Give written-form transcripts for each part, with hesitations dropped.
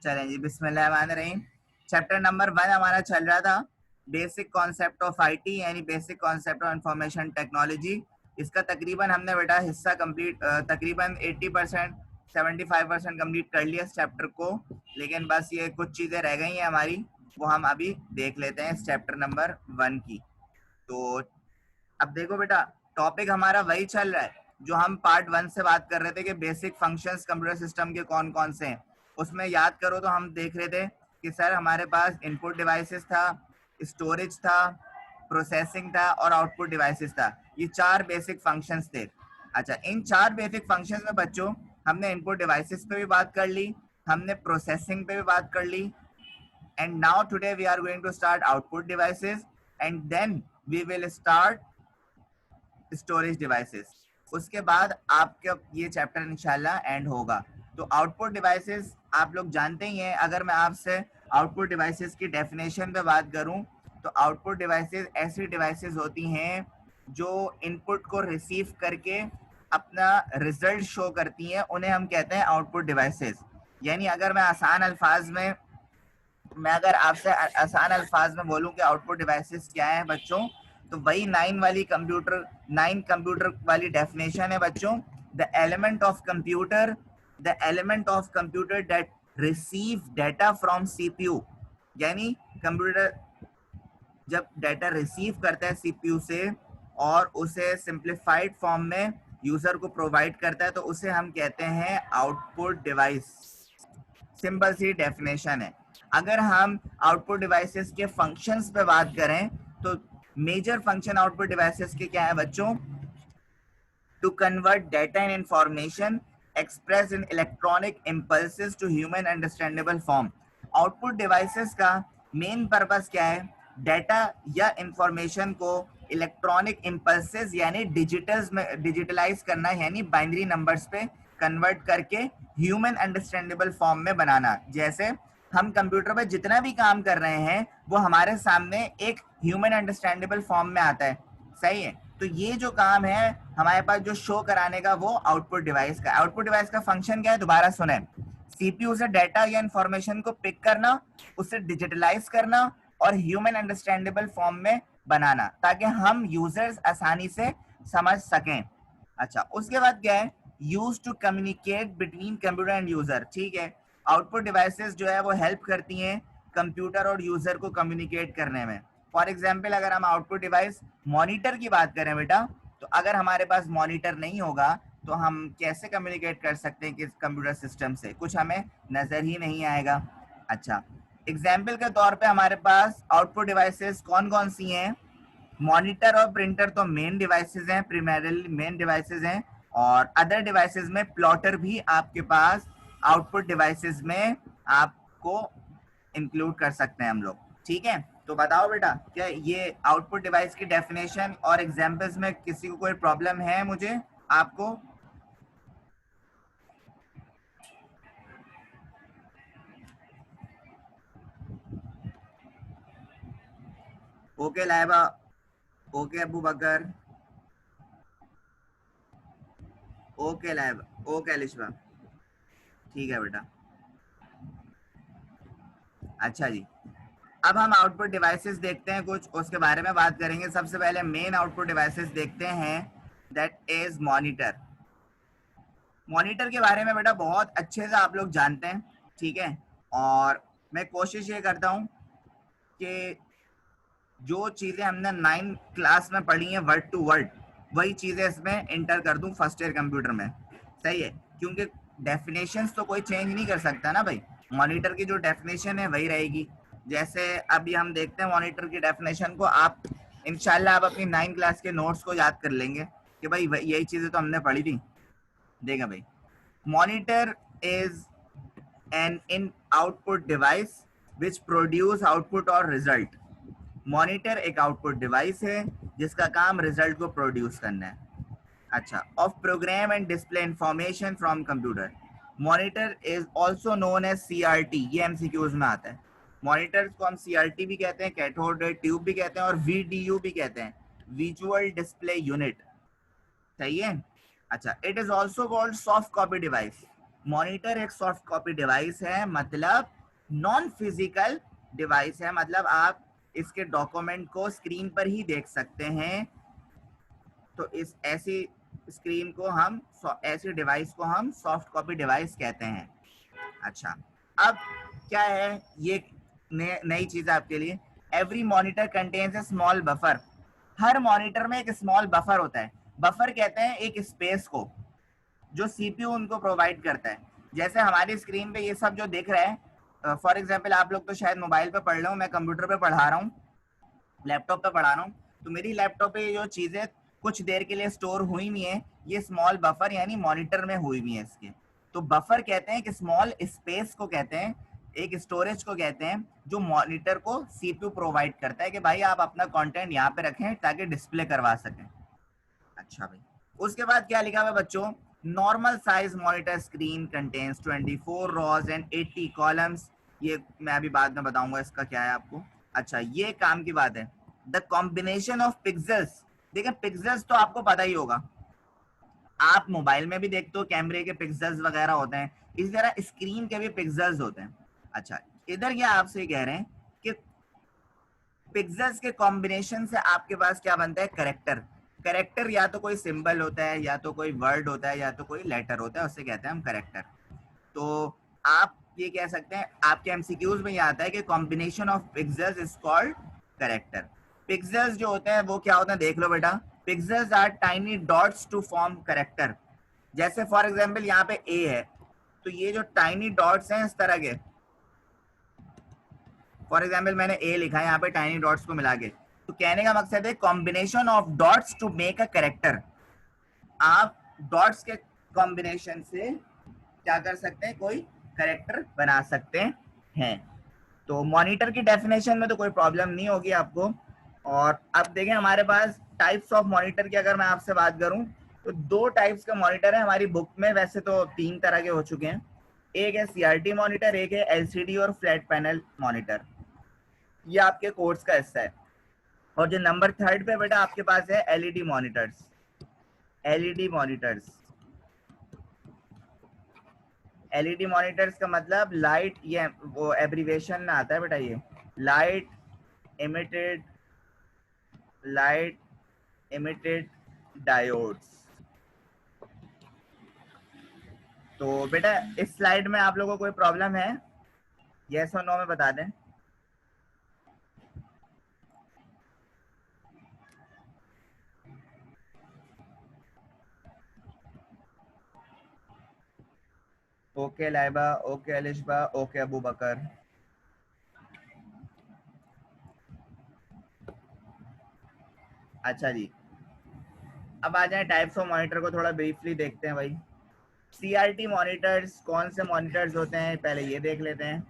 चलें जी, बिस्मिल्लाहिर्रहमानिर्रहीम। Chapter number 1 हमारा चल रहा था बेसिक कॉन्सेप्ट ऑफ आईटी यानी basic concept of information technology. इसका तकरीबन हमने बेटा हिस्सा कंप्लीट तकरीबन 80% 75% कंप्लीट कर लिया इस चैप्टर को, लेकिन बस ये कुछ चीज़ें रह गई हैं हमारी, वो हम अभी देख लेते हैं इस चैप्टर नंबर 1 की। तो अब देखो बेटा, टॉपिक हमारा वही चल रहा है जो हम पार्ट 1 से बात कर रहे थे कि बेसिक फंक्शंस कंप्यूटर सिस्टम के कौन कौन से हैं। उसमें याद करो तो हम देख रहे थे कि सर हमारे पास इनपुट डिवाइसेस था, स्टोरेज था, प्रोसेसिंग था और आउटपुट डिवाइसेस था। ये 4 बेसिक फंक्शंस थे। अच्छा, इन 4 बेसिक फंक्शंस में बच्चों हमने इनपुट डिवाइसेस पे भी बात कर ली, हमने प्रोसेसिंग पे भी बात कर ली, and now today we are going to start output devices and then we will start storage devices। उसके बाद आपका ये चैप्टर इंशाल्लाह एंड होगा। तो आउटपुट डिवाइसेस आप लोग जानते ही हैं। अगर मैं आपसे आउटपुट डिवाइसेस की डेफिनेशन पे बात करूं तो आउटपुट डिवाइसेस ऐसी डिवाइसेस होती हैं जो इनपुट को रिसीव करके अपना रिजल्ट शो करती हैं, उन्हें हम कहते हैं आउटपुट डिवाइसेस। यानी अगर मैं अगर आपसे आसान अल्फाज में बोलूं कि आउटपुट डिवाइसेस क्या है बच्चों, तो वही 9 कंप्यूटर वाली डेफिनेशन है बच्चों। The element of computer that receive data from CPU. यानी कंप्यूटर जब डेटा रिसीव करता है सीपीयू से और उसे सिंप्लीफाइड फॉर्म में यूजर को प्रोवाइड करता है, तो उसे हम कहते हैं आउटपुट डिवाइस। सिंपल सी डेफिनेशन है। अगर हम आउटपुट डिवाइसेस के फंक्शंस पे बात करें तो मेजर फंक्शन आउटपुट डिवाइसेस के क्या है बच्चों? To convert data in information express in electronic impulses to human understandable form. Output devices का मेन पर्पस क्या है? डेटा या इंफॉर्मेशन को इलेक्ट्रॉनिक इम्पल्सेस यानी डिजिटलाइज करना, यानी बाइनरी नंबर्स पे कन्वर्ट करके ह्यूमन अंडरस्टैंडेबल फॉर्म में बनाना। जैसे हम कंप्यूटर पे जितना भी काम कर रहे हैं वो हमारे सामने एक ह्यूमन अंडरस्टैंडेबल फॉर्म में आता है, सही है। तो ये जो काम है हमारे पास जो शो कराने का, वो आउटपुट डिवाइस का। आउटपुट डिवाइस का फंक्शन क्या है? दोबारा सुने, सीपीयू से डेटा या इंफॉर्मेशन को पिक करना, उसे डिजिटलाइज करना और ह्यूमन अंडरस्टैंडेबल फॉर्म में बनाना, ताकि हम यूजर्स आसानी से समझ सकें। अच्छा, उसके बाद क्या है? Use to communicate between computer and user. ठीक है, आउटपुट डिवाइसेस जो है वो हेल्प करती हैं कंप्यूटर और यूजर को कम्युनिकेट करने में। फॉर एग्जाम्पल, अगर हम आउटपुट डिवाइस मॉनिटर की बात करें बेटा, तो अगर हमारे पास मॉनिटर नहीं होगा तो हम कैसे कम्युनिकेट कर सकते हैं कि कंप्यूटर सिस्टम से? कुछ हमें नजर ही नहीं आएगा। अच्छा, एग्जाम्पल के तौर पे हमारे पास आउटपुट डिवाइसेस कौन कौन सी हैं? मॉनिटर और प्रिंटर तो मेन डिवाइसेस हैं, प्राइमरीली मेन डिवाइसेस हैं, और अदर डिवाइसेस में प्लॉटर भी आपके पास आउटपुट डिवाइसेस में आपको इंक्लूड कर सकते हैं हम लोग। ठीक है, तो बताओ बेटा, क्या ये आउटपुट डिवाइस की डेफिनेशन और एग्जांपल्स में किसी को कोई प्रॉब्लम है? मुझे आपको ओके लाइबा, ओके अबू बकर, ओके लाइबा, ओके अलिशबा, ठीक है बेटा। अच्छा जी, अब हम आउटपुट डिवाइसेस देखते हैं, कुछ उसके बारे में बात करेंगे। सबसे पहले मेन आउटपुट डिवाइसेस देखते हैं, दैट इज मॉनिटर। मॉनिटर के बारे में बेटा बहुत अच्छे से आप लोग जानते हैं, ठीक है, और मैं कोशिश ये करता हूँ कि जो चीज़ें हमने 9 क्लास में पढ़ी हैं वर्ड टू वर्ड, वही चीज़ें इसमें इंटर कर दूँ फर्स्ट ईयर कंप्यूटर में, सही है, क्योंकि डेफिनेशंस तो कोई चेंज नहीं कर सकता ना भाई। मॉनिटर की जो डेफिनेशन है वही रहेगी। जैसे अभी हम देखते हैं मॉनिटर की डेफिनेशन को, आप इंशाल्लाह आप अपनी 9 क्लास के नोट्स को याद कर लेंगे कि भाई यही चीज़ें तो हमने पढ़ी थी। देखा भाई, monitor is an in output device which produce output और रिजल्ट। मॉनिटर एक आउटपुट डिवाइस है जिसका काम रिजल्ट को प्रोड्यूस करना है। अच्छा, of program and display information from computer. Monitor is also known as CRT, ये एमसीक्यूज में आता है। मॉनिटर को हम सीआरटी भी कहते हैं, कैथोड रे ट्यूब भी कहते हैं, और वीडीयू भी कहते हैं, विजुअल डिस्प्ले यूनिट, सही है। अच्छा, it is also called soft copy device. Monitor एक सॉफ्ट कॉपी डिवाइस है, मतलब नॉन फिजिकल डिवाइस है, मतलब आप इसके डॉक्यूमेंट को स्क्रीन पर ही देख सकते हैं। तो इस ऐसी स्क्रीन को हम ऐसी डिवाइस को हम सॉफ्ट कॉपी डिवाइस कहते हैं। अच्छा, अब क्या है ये नई चीज आपके लिए। एवरी मॉनिटर कंटेन्स ए स्मॉल बफर। हर मॉनिटर में एक स्मॉल बफर होता है। बफर कहते हैं एक स्पेस को जो सीपीयू उनको प्रोवाइड करता है। जैसे हमारी स्क्रीन पे ये सब जो दिख रहा है, फॉर एग्जांपल आप लोग तो शायद मोबाइल पे पढ़ रहे हो, मैं कंप्यूटर पे पढ़ा रहा हूँ, लैपटॉप पे पढ़ा रहा हूँ, तो मेरी लैपटॉप पे जो चीजें कुछ देर के लिए स्टोर हुई हुई है, ये स्मॉल बफर यानी मॉनिटर में हुई हुई है इसके। तो बफर कहते हैं कि स्मॉल स्पेस को कहते हैं, एक स्टोरेज को कहते हैं, जो मॉनिटर को सीपीयू प्रोवाइड करता है कि भाई आप अपना कंटेंट यहाँ पे रखें ताकि डिस्प्ले करवा सकें। अच्छा भाई, उसके बाद क्या लिखा हुआ है बच्चों, normal size monitor screen contains 24 rows and 80 columns. ये मैं अभी बाद में बताऊंगा इसका क्या है आपको। अच्छा, ये काम की बात है। द कॉम्बिनेशन ऑफ पिक्सल्स, देखिए पिक्सल्स तो आपको पता ही होगा, आप मोबाइल में भी देखते हो कैमरे के पिक्सल्स वगैरह होते हैं, इसी तरह स्क्रीन के भी पिक्सल्स होते हैं। अच्छा, इधर ये आपसे कह रहे हैं कि पिक्सल्स के कॉम्बिनेशन से आपके पास क्या बनता है, करेक्टर। करेक्टर या तो कोई सिंबल होता है, या तो कोई वर्ड होता है, या तो कोई लेटर होता है, उससे कहते हैं हम करेक्टर। तो आप ये कह सकते हैं, आपके एमसीक्यूज में ये आता है कि combination of pixels is called character. Pixels जो होते हैं वो क्या होते हैं, देख लो बेटा। Pixels are tiny dots to form character. जैसे फॉर एग्जाम्पल यहाँ पे ए है, तो ये जो टाइनी डॉट्स हैं इस तरह के, फॉर एग्जाम्पल मैंने ए लिखा है यहाँ पे टाइनी डॉट्स को मिला के, तो कहने का मकसद है combination of dots to make a character. आप डॉट्स के कॉम्बिनेशन से क्या कर सकते हैं, कोई करेक्टर बना सकते हैं। तो मॉनिटर की डेफिनेशन में तो कोई प्रॉब्लम नहीं होगी आपको। और अब देखें हमारे पास टाइप्स ऑफ मॉनिटर की अगर मैं आपसे बात करूं, तो दो टाइप्स का मॉनिटर है हमारी बुक में, वैसे तो तीन तरह के हो चुके हैं। एक है सीआरटी मॉनिटर, एक है एलसीडी और फ्लैट पैनल मॉनिटर। ये आपके कोर्स का हिस्सा है। और जो नंबर थर्ड पे बेटा आपके पास है LED monitors. LED monitors, LED monitors का मतलब लाइट, ये वो एब्रीवेशन में आता है बेटा, ये light emitted, light emitted diodes. तो बेटा इस स्लाइड में आप लोगों को कोई प्रॉब्लम है, यस और नो में बता दें। Okay Laiba, okay Alishba, okay Abu Bakar. अच्छा जी, अब आ जाए टाइप्स ऑफ मॉनिटर को थोड़ा ब्रीफली देखते हैं भाई। सीआरटी मॉनिटर्स कौन से मॉनिटर्स होते हैं, पहले ये देख लेते हैं।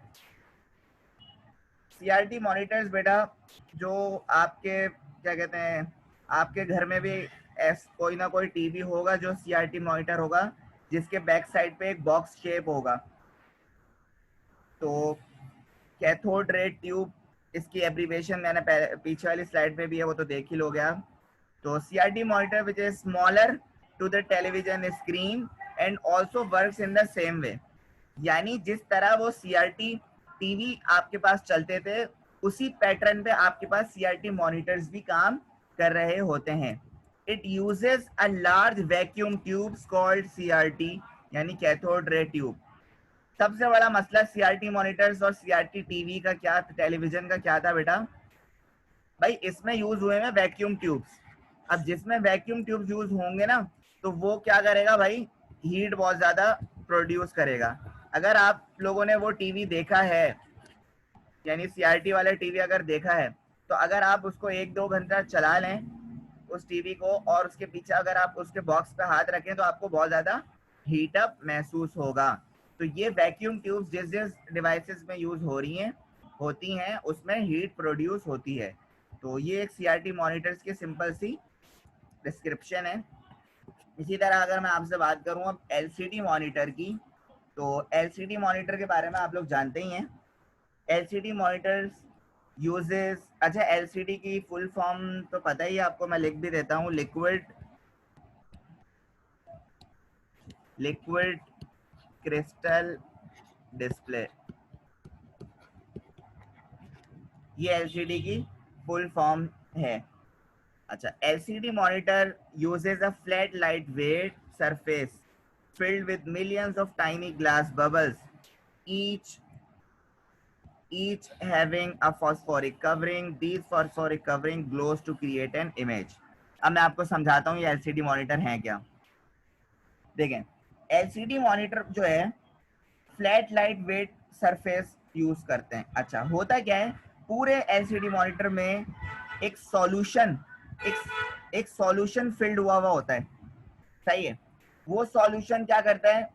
सीआरटी मॉनिटर्स बेटा, जो आपके क्या कहते हैं, आपके घर में भी कोई ना कोई टीवी होगा जो सीआरटी मॉनिटर होगा, जिसके बैक साइड पे एक बॉक्स शेप होगा। तो कैथोड रे ट्यूब, इसकी एब्रीवेशन मैंने पीछे वाली स्लाइड पे भी है, वो तो देख ही लोगे आप। तो CRT monitor which is smaller to the television screen and also works in the same way. यानी जिस तरह वो सीआरटी टीवी आपके पास चलते थे, उसी पैटर्न पे आपके पास सीआरटी मॉनिटर्स भी काम कर रहे होते हैं। It uses a large vacuum tubes called CRT, यानी कैथोड रे ट्यूब। सबसे बड़ा मसला सीआरटी मॉनिटर्स और सीआरटी टीवी का क्या, टेलीविजन का क्या था बेटा भाई, इसमें यूज हुए हैं वैक्यूम ट्यूब्स। अब जिसमें वैक्यूम ट्यूब्स यूज होंगे ना, तो वो क्या करेगा भाई, हीट बहुत ज्यादा प्रोड्यूस करेगा। अगर आप लोगों ने वो टीवी देखा है, यानी सीआरटी वाला टीवी अगर देखा है, तो अगर आप उसको एक दो घंटा चला लें उस टीवी को, और उसके पीछे अगर आप उसके बॉक्स पे हाथ रखें, तो आपको बहुत ज्यादा हीट अप महसूस होगा। तो ये वैक्यूम ट्यूब्स जिस जिस डिवाइसेस में यूज हो रही हैं, होती हैं, उसमें हीट प्रोड्यूस होती है। तो ये एक सीआरटी मॉनिटर्स की सिंपल सी डिस्क्रिप्शन है। इसी तरह अगर मैं आपसे बात करूं अब एलसीडी मॉनिटर की, तो एलसीडी मॉनिटर के बारे में आप लोग जानते ही हैं। एलसीडी मॉनिटर्स यूजेस, अच्छा एलसीडी की फुल फॉर्म तो पता ही है आपको, मैं लिख भी देता हूँ, लिक्विड क्रिस्टल डिस्प्ले, ये एलसीडी की फुल फॉर्म है। अच्छा, LCD monitor uses a flat light wet surface filled with millions of tiny glass bubbles, each each having a phosphoric covering. These phosphoric covering glows to create an image. अब मैं आपको समझाता हूँ ये LCD monitor है क्या। देखें, LCD monitor जो है flat light wet surface use करते हैं। अच्छा, होता क्या है, पूरे एलसीडी मॉनिटर में एक सॉल्यूशन एक सॉल्यूशन फिल्ड हुआ होता है, सही है। वो सॉल्यूशन क्या करता है,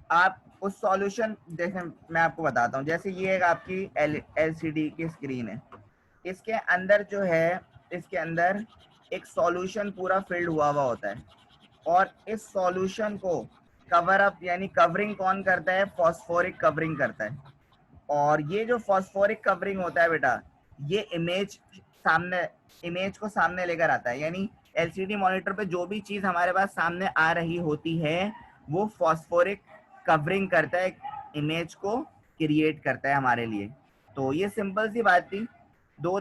आप उस सॉल्यूशन, देखें मैं आपको बताता हूँ, जैसे ये एक आपकी एलसीडी की स्क्रीन है, इसके अंदर जो है, इसके अंदर एक सॉल्यूशन पूरा फिल्ड हुआ होता है, और इस सॉल्यूशन को कवर अप यानी कवरिंग कौन करता है, फॉस्फोरिक कवरिंग करता है। और ये जो फॉस्फोरिक कवरिंग होता है बेटा, ये इमेज को सामने लेकर आता है। यानी एलसीडी मॉनिटर पे जो भी चीज हमारे पास सामने आ रही होती है वो फॉस्फोरिक कवरिंग करता है, इमेज को क्रिएट करता है हमारे लिए। तो ये सिंपल सी बात थी। टू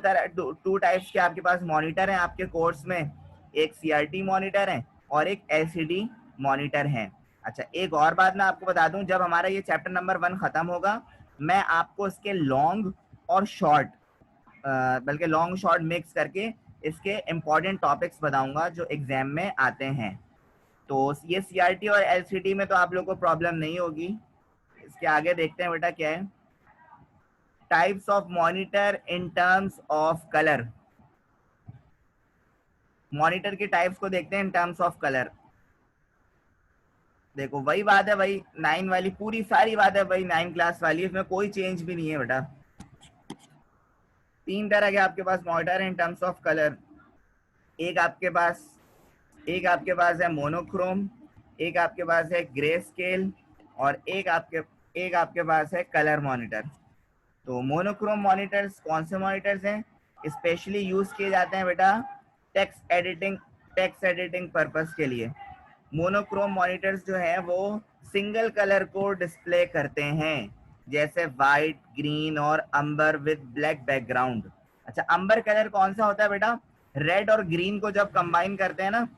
टाइप्स के आपके पास मॉनिटर हैं आपके कोर्स में, एक सीआरटी मॉनिटर है और एक एलसीडी मॉनिटर है। अच्छा, एक और बात मैं आपको बता दूं, जब हमारा ये चैप्टर नंबर 1 खत्म होगा, मैं आपको इसके लॉन्ग और शॉर्ट, बल्कि लॉन्ग शॉर्ट मिक्स करके इसके इम्पोर्टेंट टॉपिक्स बताऊंगा जो एग्जाम में आते हैं। तो ये सीआरटी और एलसीडी में तो आप लोग को प्रॉब्लम नहीं होगी। इसके आगे देखते हैं बेटा क्या है, types of monitor in terms of colour. Monitor के टाइप्स को देखते हैं इन टर्म्स ऑफ कलर। देखो वही बात है भाई, 9 वाली पूरी सारी बात है भाई, 9 क्लास वाली, इसमें कोई चेंज भी नहीं है बेटा। 3 तरह के आपके पास monitor in terms of colour. एक आपके पास है मोनोक्रोम, एक आपके पास है ग्रे स्केल, और एक आपके पास है कलर मॉनिटर। तो मोनोक्रोम मॉनिटर्स कौन से मॉनिटर्स हैं, स्पेशली यूज किए जाते हैं बेटा टेक्स्ट एडिटिंग पर्पस के लिए। मोनोक्रोम मॉनिटर्स जो है वो सिंगल कलर को डिस्प्ले करते हैं, जैसे वाइट, ग्रीन और अंबर विद ब्लैक बैकग्राउंड। अच्छा, अंबर कलर कौन सा होता है बेटा, रेड और ग्रीन को जब कंबाइन करते हैं ना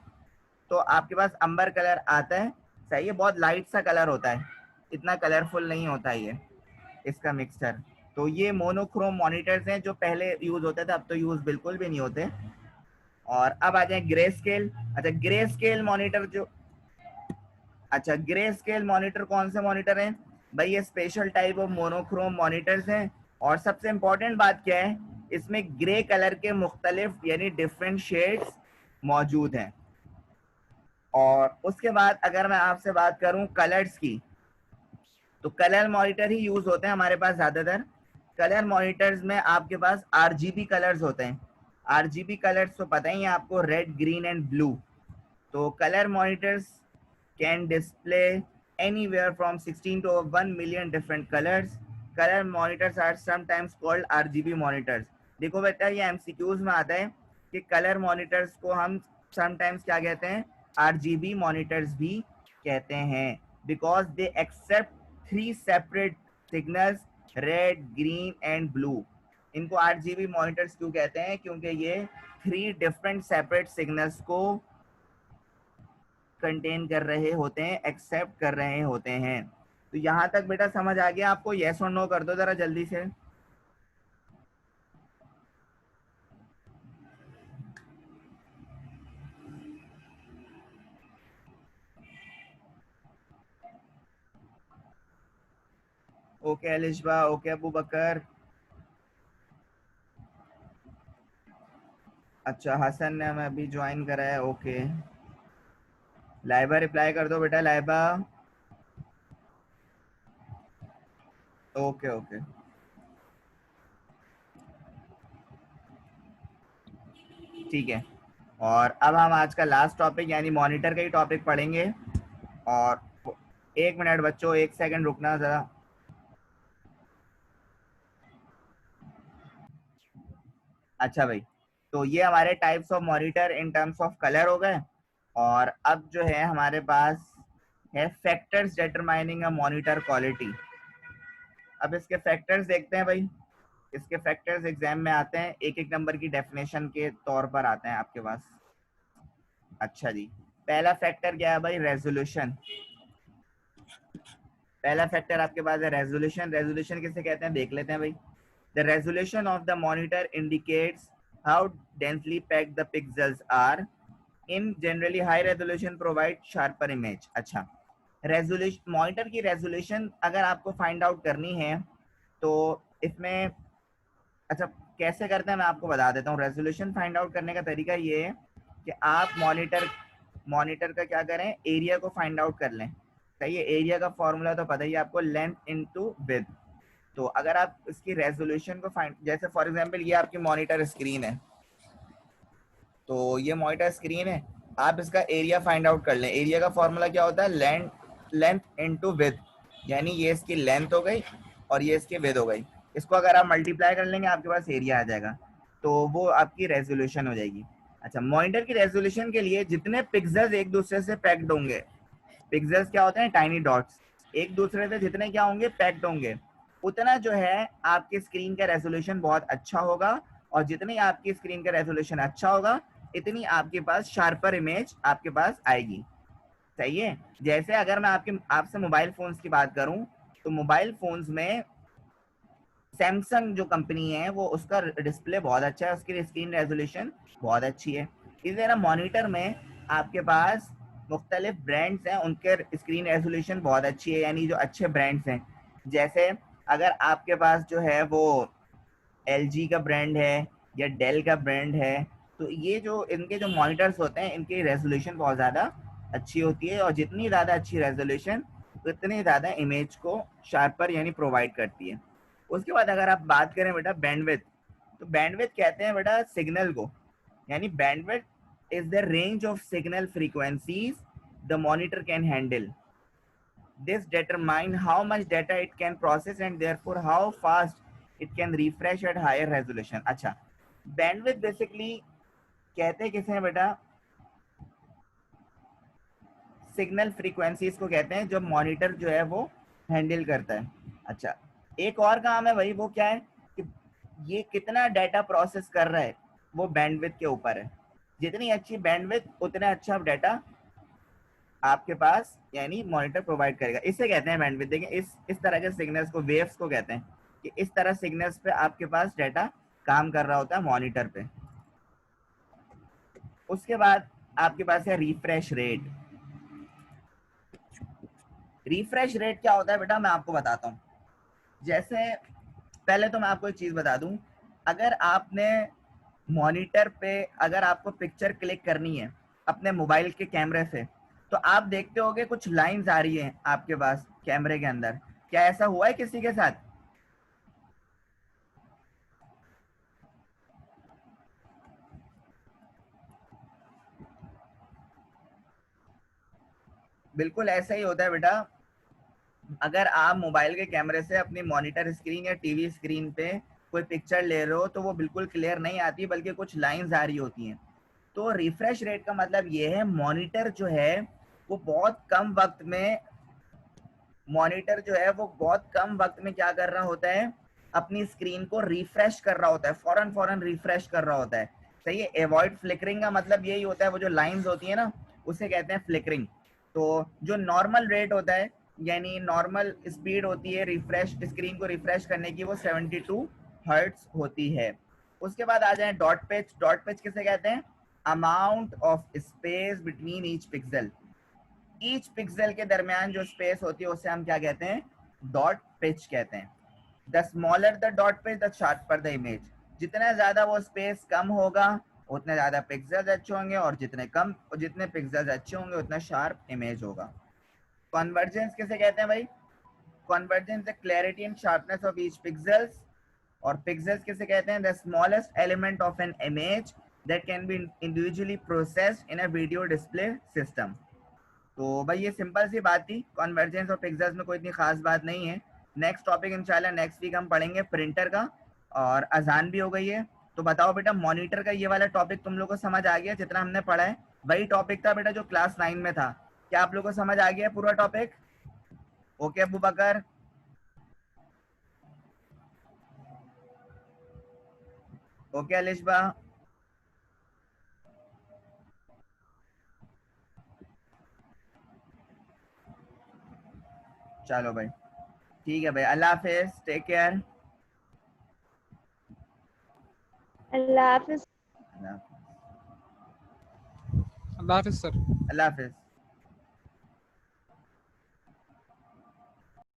तो आपके पास अंबर कलर आता है, सही है। बहुत लाइट सा कलर होता है, इतना कलरफुल नहीं होता ये इसका मिक्सचर। तो ये मोनोक्रोम मॉनिटर्स हैं जो पहले यूज होते थे, अब तो यूज बिल्कुल भी नहीं होते। और अब आ जाए ग्रे स्केल। अच्छा, grey scale monitor grey scale monitor कौन से मॉनिटर हैं भाई, ये special type of monochrome monitors हैं। और सबसे इंपॉर्टेंट बात क्या है, इसमें ग्रे कलर के मुख्तलिफ यानी डिफरेंट शेड्स मौजूद हैं। और उसके बाद अगर मैं आपसे बात करूं कलर्स की, तो कलर मॉनिटर ही यूज होते हैं हमारे पास ज्यादातर। कलर मॉनिटर्स में आपके पास आरजीबी कलर्स होते हैं। आरजीबी कलर्स तो पता ही है आपको, रेड, ग्रीन एंड ब्लू। तो colour monitors can display anywhere from 16 to 1 million different colors. Color monitors are sometimes called RGB monitors. देखो बेटा, ये एमसीक्यूज में आता है कि कलर मॉनिटर्स को हम समटाइम्स क्या कहते हैं, आरजीबी मॉनिटर्स भी कहते हैं, because they accept 3 separate signals, red, green and blue. इनको आरजीबी मॉनिटर्स क्यों कहते हैं, क्योंकि ये 3 डिफरेंट सेपरेट सिग्नल्स को कंटेन कर रहे होते हैं, एक्सेप्ट कर रहे होते हैं। तो यहां तक बेटा समझ आ गया आपको, यस और नो कर दो जरा जल्दी से। Okay Alishba, okay Abu Bakar. अच्छा, हसन ने हमें अभी ज्वाइन करा है, ओके। लाइबा रिप्लाई कर दो बेटा, लाइबा। ओके ओके, ठीक है। और अब हम आज का लास्ट टॉपिक यानी मॉनिटर का ही टॉपिक पढ़ेंगे। और 1 मिनट बच्चों, 1 सेकंड रुकना जरा। अच्छा भाई, तो ये हमारे types of monitor in terms of colour हो गए। और अब जो है हमारे पास है factors determining a monitor quality. अब इसके फैक्टर्स देखते हैं भाई। इसके फैक्टर्स एग्जाम में आते हैं, एक एक नंबर की डेफिनेशन के तौर पर आते हैं आपके पास। अच्छा जी, पहला फैक्टर क्या है भाई? रेजोल्यूशन। पहला फैक्टर आपके पास है रेजोल्यूशन। रेजोल्यूशन किसे कहते हैं देख लेते हैं भाई। The resolution of the monitor indicates how densely packed the pixels are in generally high resolution provide sharper image. अच्छा, रेजोल्यूशन, मॉनिटर की रेजोल्यूशन अगर आपको फाइंड आउट करनी है तो इसमें, अच्छा कैसे करते हैं मैं आपको बता देता हूँ। रेजोल्यूशन फाइंड आउट करने का तरीका ये है कि आप मॉनिटर का क्या करें, एरिया को फाइंड आउट कर लें। सही है, एरिया का फॉर्मूला तो पता ही है आपको, लेंथ इनटू विड्थ। तो अगर आप इसकी रेजोल्यूशन को फाइंड, जैसे फॉर एग्जांपल ये आपकी मॉनिटर स्क्रीन है, तो ये मॉनिटर स्क्रीन है, आप इसका एरिया फाइंड आउट कर लें। एरिया का फॉर्मूला क्या होता है? लेंथ इनटू विड्थ, यानी ये इसकी लेंथ हो गई और ये इसकी विड्थ हो गई। इसको अगर आप मल्टीप्लाई कर लेंगे आपके पास एरिया आ जाएगा, तो वो आपकी रेजोल्यूशन हो जाएगी। अच्छा, मॉनिटर की रेजोल्यूशन के लिए जितने पिक्सेल्स एक दूसरे से पैक्ड होंगे, पिक्सेल्स क्या होते हैं? Tiny dots. एक दूसरे से जितने क्या होंगे? पैक्ड होंगे, उतना जो है आपके स्क्रीन का रेजोल्यूशन बहुत अच्छा होगा। और जितनी आपकी स्क्रीन का रेजोल्यूशन अच्छा होगा, इतनी आपके पास शार्पर इमेज आपके पास आएगी। सही है। जैसे अगर मैं आपसे मोबाइल फोन्स की बात करूं, तो मोबाइल फोन्स में सैमसंग जो कंपनी है वो, उसका डिस्प्ले बहुत अच्छा है, उसकी स्क्रीन रेजोल्यूशन बहुत अच्छी है। इसी तरह मॉनिटर में आपके पास मुख्तलिफ ब्रांड्स हैं, उनके स्क्रीन रेजोल्यूशन बहुत अच्छी है, यानी जो अच्छे ब्रांड्स हैं। जैसे अगर आपके पास जो है वो LG का ब्रांड है या डेल का ब्रांड है, तो ये जो इनके जो मॉनिटर्स होते हैं, इनकी रेजोल्यूशन बहुत ज़्यादा अच्छी होती है, और जितनी ज़्यादा अच्छी रेजोल्यूशन उतनी ज़्यादा इमेज को शार्पर यानी प्रोवाइड करती है। उसके बाद अगर आप बात करें बेटा बैंडविड्थ, तो बैंडविड्थ कहते हैं बेटा सिग्नल को, यानी bandwidth is the range of signal frequencies the monitor can handle. This determine how much data it can process and therefore how fast it can refresh at higher resolution. अच्छा, bandwidth basically कहते हैं किसे हैं बेटा? Signal frequencies को कहते हैं जब मॉनिटर जो है वो हैंडल करता है। अच्छा, एक और काम है भाई, वो क्या है कि ये कितना डाटा प्रोसेस कर रहा है, वो बैंडविड्थ के ऊपर है। जितनी अच्छी बैंडविड्थ उतना अच्छा डाटा आपके पास यानी मॉनिटर प्रोवाइड करेगा। इसे कहते हैं बैंडविड्थ। देखें, इस तरह के सिग्नल्स को वेव्स को कहते हैं, कि इस तरह सिग्नल्स पे आपके पास डाटा काम कर रहा होता है मॉनिटर पे। उसके बाद आपके पास है रिफ्रेश रेट। रिफ्रेश रेट क्या होता है बेटा, मैं आपको बताता हूँ। जैसे पहले तो मैं आपको एक चीज बता दूं, अगर आपने मॉनिटर पे, अगर आपको पिक्चर क्लिक करनी है अपने मोबाइल के कैमरे से, तो आप देखते होगे कुछ लाइंस आ रही हैं आपके पास कैमरे के अंदर। क्या ऐसा हुआ है किसी के साथ? बिल्कुल ऐसा ही होता है बेटा। अगर आप मोबाइल के कैमरे से अपनी मॉनिटर स्क्रीन या टीवी स्क्रीन पे कोई पिक्चर ले रहे हो, तो वो बिल्कुल क्लियर नहीं आती, बल्कि कुछ लाइंस आ रही होती हैं। तो रिफ्रेश रेट का मतलब ये है, मॉनिटर जो है वो बहुत कम वक्त में, मॉनिटर जो है वो बहुत कम वक्त में क्या कर रहा होता है, अपनी स्क्रीन को रिफ्रेश कर रहा होता है, फौरन फौरन रिफ्रेश कर रहा होता है। सही है। अवॉइड फ्लिकरिंग का मतलब यही होता है, वो जो लाइंस होती है ना, उसे कहते हैं फ्लिकरिंग। तो जो नॉर्मल रेट होता है, यानी नॉर्मल स्पीड होती है रिफ्रेश, स्क्रीन को रिफ्रेश करने की, वो 72 हर्ट्ज होती है। उसके बाद आ जाए डॉट पिच। डॉट पिच किसे कहते हैं? Amount of space between each pixel. Each pixel के दरमियान जो स्पेस होती है उसे हम क्या कहते हैं? डॉट पिच कहते हैं। The smaller the dot pitch the sharper the image. जितना ज्यादा वो स्पेस कम होगा, उतने ज्यादा पिक्सेल्स अच्छे होंगे, और जितने पिक्सेल्स अच्छे होंगे उतना शार्प इमेज होगा। कन्वर्जेंस किसे कहते हैं भाई? Convergence the clarity and sharpness of each pixels. और पिक्सेल्स किसे कहते हैं? The smallest element of an image that can be individually processed in a video display system. तो भाई ये सिंपल सी बात थी, कॉन्वर्जेंस और पिक्सेल्स में कोई इतनी खास बात नहीं है। नेक्स्ट टॉपिक इंशाल्लाह नेक्स्ट वीक हम पढ़ेंगे प्रिंटर का। और अजान भी हो गई है, तो बताओ बेटा, मॉनिटर का ये वाला टॉपिक तुम लोग को समझ आ गया? जितना हमने पढ़ा है वही टॉपिक था बेटा जो क्लास 9 में था। क्या आप लोगों को समझ आ गया पूरा टॉपिक? ओके अबू बकर, ओके अलिशबा, चलो भाई ठीक है भाई, अल्लाह हाफिज, टेक केयर। अल्लाह हाफिज। अल्लाह अल्लाह हाफिज सर। हाफिज।